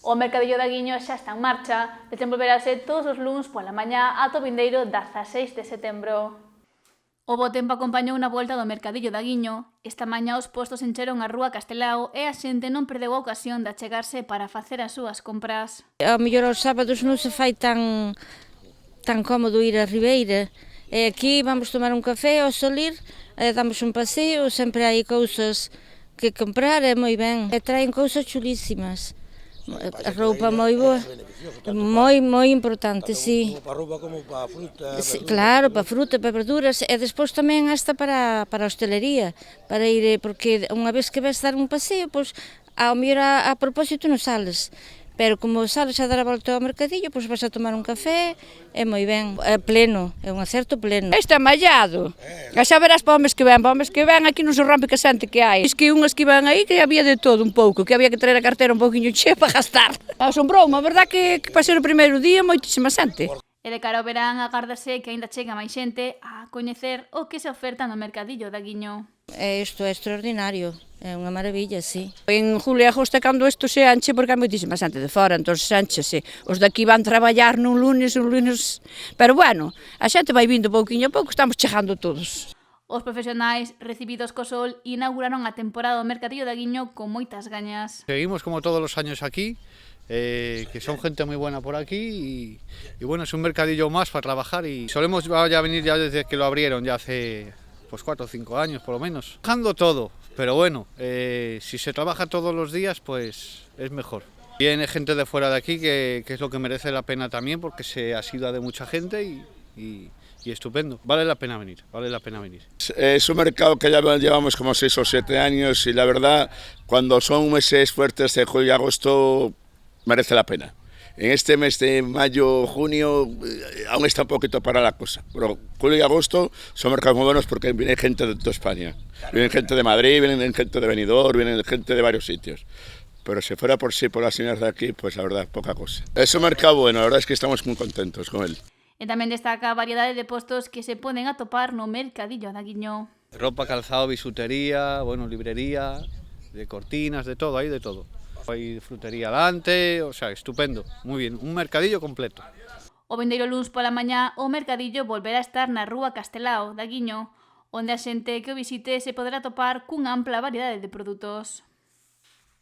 O mercadillo de Aguiño xa está en marcha, desenvolverase todos os luns pola mañá ata o vindeiro 16 de setembro. O bo tempo acompañou na volta do mercadillo de Aguiño. Esta mañá os postos encheron a rúa Castelao e a xente non perdeu a ocasión de achegarse para facer as súas compras. Ao mellor aos sábados non se fai tan cómodo ir á Ribeira. E aquí vamos tomar un café ao salir, damos un paseo, sempre hai cousas que comprar, é moi ben. E traen cousas chulísimas. A roupa moi boa, moi importante, sí. Para a roupa como para a fruta, Claro, para fruta, para verduras, e despois tamén hasta para a hostelería, para ir, porque unha vez que ves dar un paseo, pois ao mellor a propósito non sales, pero como sales a dar a volta ao mercadillo, pois vas a tomar un café, é moi ben, é pleno, é un acerto pleno. Este é mallado, a xa verás para homes que ven aquí non se rompe que xente que hai. Es que unhas que iban aí que había de todo un pouco, que había que traer a carteira un pouquiño chea para gastar. Asombroume, a verdad que para ser o primeiro día moitísima xente. E de cara ao verán agárdase que aínda chega máis xente a coñecer o que se oferta no mercadillo de Aguiño. Isto é extraordinario, é unha maravilla, sí. En julio e agosto é cando isto se anche porque hai moitísima xente de fora, entón se anchese. Os daqui van traballar nun lunes, pero bueno, a xente vai vindo pouquiño a pouco, estamos chegando todos. Os profesionais recibidos co sol inauguraron a temporada do mercadillo de Aguiño con moitas gañas. Seguimos como todos los años aquí, que son gente muy buena por aquí y bueno, es un mercadillo más para trabajar y solemos ya venir ya desde que lo abrieron, ya hace pues 4 o 5 años por lo menos. Trabajando todo, pero bueno, si se trabaja todos los días pues es mejor. Viene gente de fuera de aquí que es lo que merece la pena también porque se asidua de mucha gente y estupendo. Vale la pena venir, vale la pena venir. Es un mercado que ya llevamos como 6 o 7 años y la verdad, cuando son meses fuertes de julio y agosto, merece la pena. En este mes de mayo, junio, aún está un poquito para la cosa. Pero julio y agosto son mercados muy buenos porque viene gente de toda España. Viene gente de Madrid, viene gente de Benidorm, viene gente de varios sitios. Pero si fuera por sí, por las señoras de aquí, pues la verdad, poca cosa. Es un mercado bueno, la verdad es que estamos muy contentos con él. E tamén destaca a variedade de postos que se poden atopar no mercadillo de Aguiño. Ropa, calzado, bisutería, bueno, librería, de cortinas, de todo, hay de todo. Hay frutería delante, o sea, estupendo, muy bien, un mercadillo completo. O vindeiro luns pola mañá, o mercadillo volverá a estar na rúa Castelao de Aguiño, onde a xente que o visite se poderá topar cunha ampla variedade de produtos.